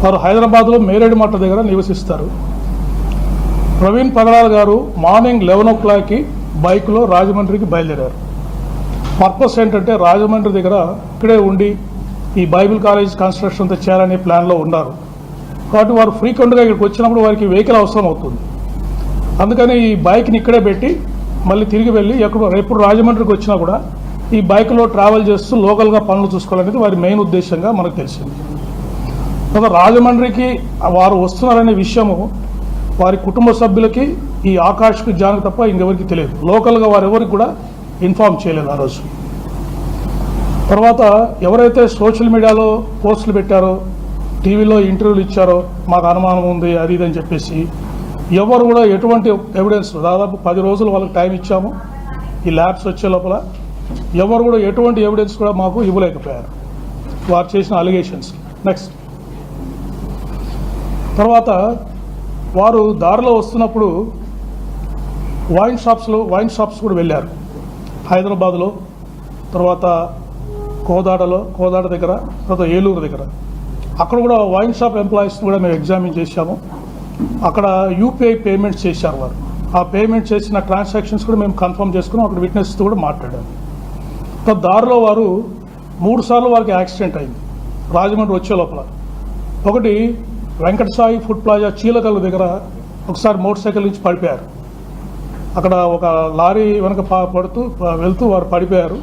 వారు హైదరాబాద్లో మేరేడుమట్ట దగ్గర నివసిస్తారు. ప్రవీణ్ పగడాల గారు మార్నింగ్ 11 o'clockకి బైక్లో రాజమండ్రికి బయలుదేరారు. పర్పస్ ఏంటంటే రాజమండ్రి దగ్గర ఇక్కడే ఉండి ఈ బైబిల్ కాలేజ్ కన్స్ట్రక్షన్ అంతా చేయాలనే ప్లాన్లో ఉన్నారు. కాబట్టి వారు ఫ్రీక్వెంట్గా ఇక్కడికి వచ్చినప్పుడు వారికి వెహికల్ అవసరం అవుతుంది. అందుకని ఈ బైక్ని ఇక్కడే పెట్టి మళ్ళీ తిరిగి వెళ్ళి ఎప్పుడు రాజమండ్రికి వచ్చినా కూడా ఈ బైక్లో ట్రావెల్ చేస్తూ లోకల్గా పనులు చూసుకోవాలనేది వారి మెయిన్ ఉద్దేశంగా మనకు తెలిసింది. రాజమండ్రికి వారు వస్తున్నారనే విషయము వారి కుటుంబ సభ్యులకి ఈ ఆకాష్కి జానకి తప్ప ఇంకెవరికి తెలియదు. లోకల్గా వారు ఎవరికి కూడా ఇన్ఫార్మ్ చేయలేదు ఆ రోజు. తర్వాత ఎవరైతే సోషల్ మీడియాలో పోస్టులు పెట్టారో, టీవీలో ఇంటర్వ్యూలు ఇచ్చారో మాకు అనుమానం ఉంది అది ఇది అని చెప్పేసి ఎవరు కూడా ఎటువంటి ఎవిడెన్స్, దాదాపు 10 రోజులు వాళ్ళకి టైం ఇచ్చాము ఈ ల్యాబ్స్ వచ్చే లోపల, ఎవరు కూడా ఎటువంటి ఎవిడెన్స్ కూడా మాకు ఇవ్వలేకపోయారు వారు చేసిన అలిగేషన్స్కి. నెక్స్ట్ తర్వాత వారు దారిలో వస్తున్నప్పుడు వైన్ షాప్స్ కూడా వెళ్ళారు. హైదరాబాద్లో, తర్వాత కోదాడ దగ్గర, తర్వాత ఏలూరు దగ్గర. అక్కడ కూడా వైన్ షాప్ ఎంప్లాయీస్ని కూడా మేము ఎగ్జామిన్ చేశాము. అక్కడ యూపీఐ పేమెంట్స్ చేశారు వారు. ఆ పేమెంట్ చేసిన ట్రాన్సాక్షన్స్ కూడా మేము కన్ఫర్మ్ చేసుకున్నాం. అక్కడ విట్నెస్తో కూడా మాట్లాడాము. దారిలో వారు 3 సార్లు వారికి యాక్సిడెంట్ అయింది రాజమండ్రి వచ్చే లోపల. ఒకటి వెంకటసాయి ఫుడ్ ప్లాజా చీలకల్లు దగ్గర ఒకసారి మోటార్ సైకిల్ నుంచి పడిపోయారు. అక్కడ ఒక లారీ వెనక వెళ్తూ వారు పడిపోయారు.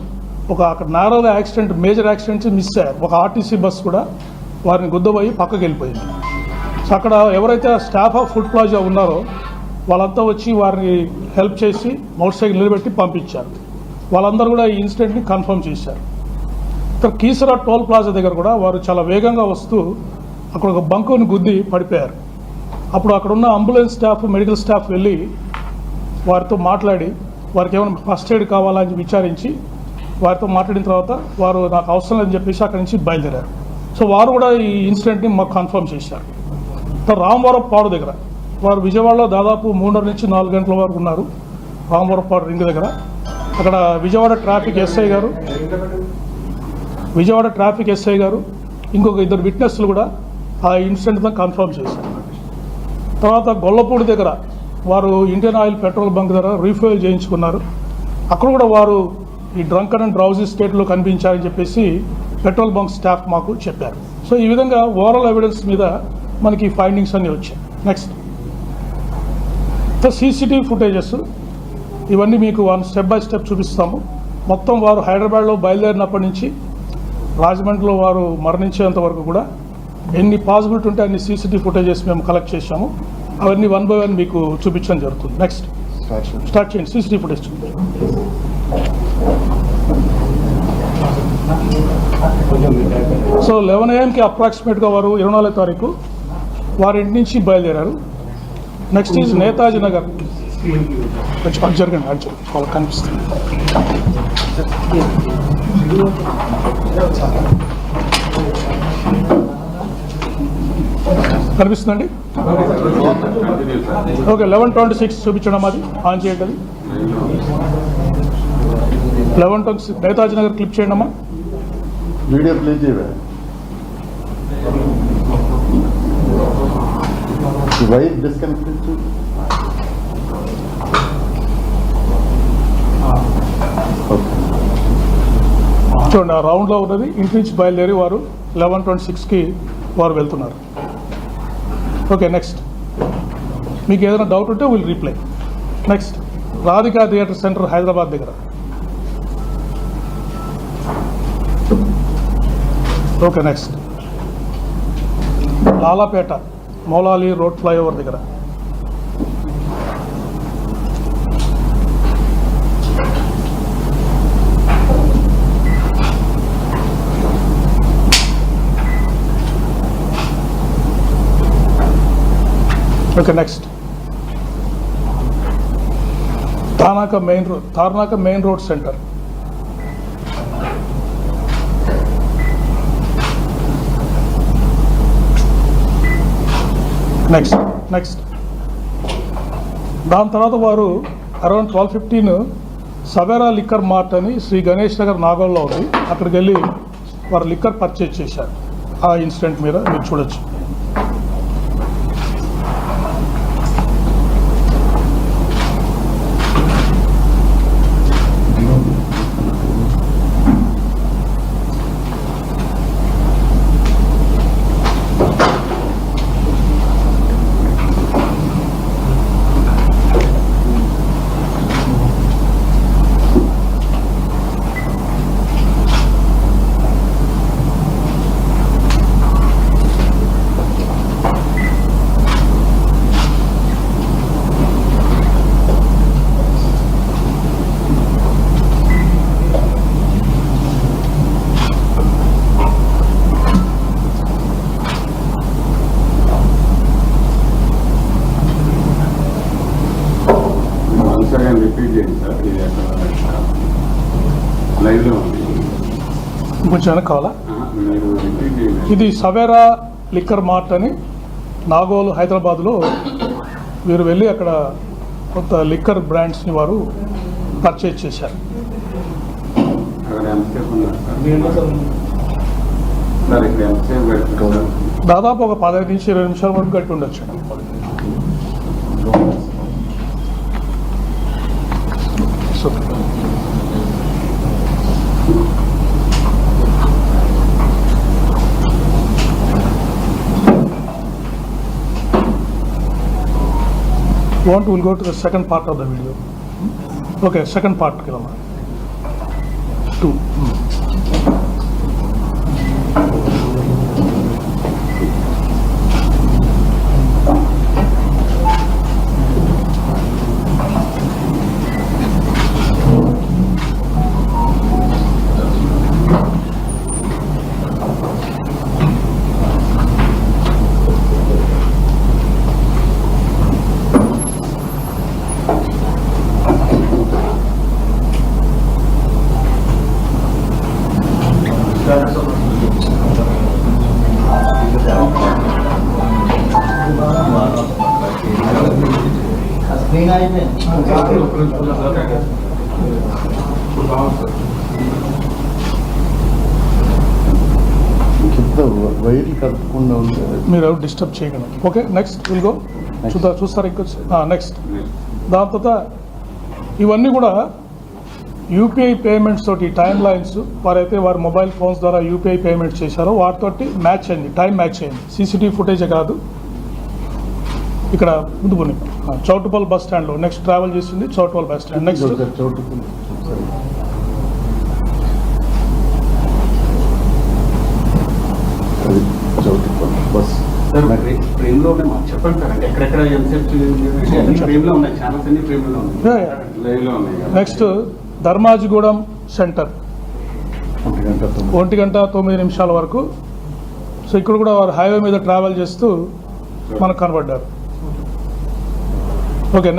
అక్కడ నారోగా యాక్సిడెంట్, మేజర్ యాక్సిడెంట్స్ మిస్ అయ్యారు. ఒక ఆర్టీసీ బస్ కూడా వారిని గుద్దబోయి పక్కకి వెళ్ళిపోయింది. సో అక్కడ ఎవరైతే స్టాఫ్ ఆఫ్ ఫుడ్ ప్లాజా ఉన్నారో వాళ్ళంతా వచ్చి వారిని హెల్ప్ చేసి మోటార్ సైకిల్ నిలబెట్టి పంపించారు. వాళ్ళందరూ కూడా ఈ ఇన్సిడెంట్ని కన్ఫర్మ్ చేశారు. ఇక్కడ కీసరా టోల్ ప్లాజా దగ్గర కూడా వారు చాలా వేగంగా వస్తూ అక్కడ ఒక బంకుని గుద్ది పడిపోయారు. అప్పుడు అక్కడ ఉన్న అంబులెన్స్ స్టాఫ్, మెడికల్ స్టాఫ్ వెళ్ళి వారితో మాట్లాడి వారికి ఏమైనా ఫస్ట్ ఎయిడ్ కావాలని విచారించి వారితో మాట్లాడిన తర్వాత వారు నాకు అవసరం లేదని చెప్పేసి అక్కడి నుంచి బయలుదేరారు. సో వారు కూడా ఈ ఇన్సిడెంట్ని మాకు కన్ఫర్మ్ చేశారు. రామవరపాడు దగ్గర వారు విజయవాడలో దాదాపు 3:30 నుంచి 4 గంటల వరకు ఉన్నారు. రామవరపాడు రింగ్ దగ్గర అక్కడ విజయవాడ ట్రాఫిక్ ఎస్ఐ గారు ఇంకొక 2 విట్నెస్లు కూడా ఆ ఇన్సిడెంట్తో కన్ఫర్మ్ చేశారు. తర్వాత గొల్లపూడి దగ్గర వారు ఇండియన్ ఆయిల్ పెట్రోల్ బంక్ దగ్గర రీఫ్యూయల్ చేయించుకున్నారు. అక్కడ కూడా వారు ఈ డ్రంకన్ అండ్ డ్రౌజీ స్టేట్లో కనిపించారని చెప్పేసి పెట్రోల్ బంక్ స్టాఫ్ మాకు చెప్పారు. సో ఈ విధంగా ఓవరాల్ ఎవిడెన్స్ మీద మనకి ఫైండింగ్స్ అన్నీ వచ్చాయి. నెక్స్ట్ సీసీటీవీ ఫుటేజెస్ ఇవన్నీ మీకు స్టెప్ బై స్టెప్ చూపిస్తాము. మొత్తం వారు హైదరాబాద్లో బయలుదేరినప్పటి నుంచి రాజమండ్రిలో వారు మరణించేంత వరకు కూడా ఎన్ని పాసిబిలిటీ ఉంటే అన్ని సీసీటీవీ ఫుటేజెస్ మేము కలెక్ట్ చేశాము. అవన్నీ 1 by 1 మీకు చూపించడం జరుగుతుంది. నెక్స్ట్ స్టార్ట్ చేయండి. సీసీటీవీ ఫుటేజ్ సో 11 AM అప్రాక్సిమేట్గా వారు 24వ తారీఖు వారి ఇంటి నుంచి బయలుదేరారు. Next is Netaji Nagar. జరగండి వాళ్ళకి కనిపిస్తుంది. కనిపిస్తుందండి. ఓకే 11:26 చూపించడం అది ఆన్ చేయండి. అది 11:26 నేతాజీ నగర్ క్లిప్ చేయండి అమ్మా. వీడియో ప్లే చేయవా? వైర్ డిస్కనెక్ట్ చూడండి. ఆ రౌండ్లో ఉన్నది ఇంటి నుంచి బయలుదేరి వారు 11:26కి వారు వెళ్తున్నారు. ఓకే నెక్స్ట్ మీకు ఏదైనా డౌట్ ఉంటే will reply. Next Radhika theatre centre Hyderabad దగ్గర. Okay next Lalapet Moula Ali road flyover దగ్గర. Okay next Tarnaka main road centre. Next దాని తర్వాత వారు అరౌండ్ 12:15 సవేరా లిక్కర్ మార్ట్ అని శ్రీ గణేష్ నగర్ నాగోల్లో ఉంది. అక్కడికి వెళ్ళి వారు లిక్కర్ పర్చేజ్ చేశారు. ఆ ఇన్సిడెంట్ మీద మీరు చూడొచ్చు. రిపీట్ చేయండి సార్, ఇది అక్కడ లైవ్లో ఉంది. కొంచెం వెనక్కి కావాలా? మీరు రిపీట్ చేయండి. ఇది సవేరా లిక్కర్ మార్ట్ అని నాగోల్ హైదరాబాద్లో వీరు వెళ్ళి అక్కడ కొంత లిక్కర్ బ్రాండ్స్ని వారు పర్చేజ్ చేశారు. అక్కడ ఎంతసేపు ఉన్నారు సార్? సార్ ఇక్కడ ఎంతసేపు పెట్టుకోవాలి? దాదాపు ఒక 15 నుంచి 20 నిమిషాల వరకు గట్టి ఉండొచ్చు. So we'll go to the second part of the video. Okay, second part kilama 2. వైర్లు కదపకుండా ఉంటే మీరు ఎవరు డిస్టర్బ్ చేయగలరు. Okay, next will go. చూస్తారు ఇంకొచ్చి నెక్స్ట్. దాని తర్వాత ఇవన్నీ కూడా యూపీఐ పేమెంట్స్ తోటి టైమ్ లైన్స్ వారైతే వారి మొబైల్ ఫోన్స్ ద్వారా యూపీఐ పేమెంట్ చేశారో వాటితోటి మ్యాచ్ అయింది, టైం మ్యాచ్ అయింది. సీసీటీవీ ఫుటేజే కాదు, ఇక్కడ ముందు కొన్ని చౌటుపల్ బస్ స్టాండ్లో నెక్స్ట్ ట్రావెల్ చేసింది చౌటుపల్ బస్ స్టాండ్. నెక్స్ట్ చోటు బస్ సార్ ఫ్రేమ్ లో ఉన్నాయి, మాకు చెప్పండి సార్. అంటే ఎక్కడెక్కడ ఎంతసేపు ఫ్రేమ్ లో ఉన్నాయి, ఛానల్స్ అన్ని ఫ్రేమ్ లో ఉన్నాయి, లైవ్ లో ఉన్నాయి. నెక్స్ట్ ధర్మాజిగూడెం సెంటర్ 1:09 వరకు. సో ఇక్కడ కూడా వారు హైవే మీద ట్రావెల్ చేస్తూ మనకు కనబడ్డారు. Okay, next.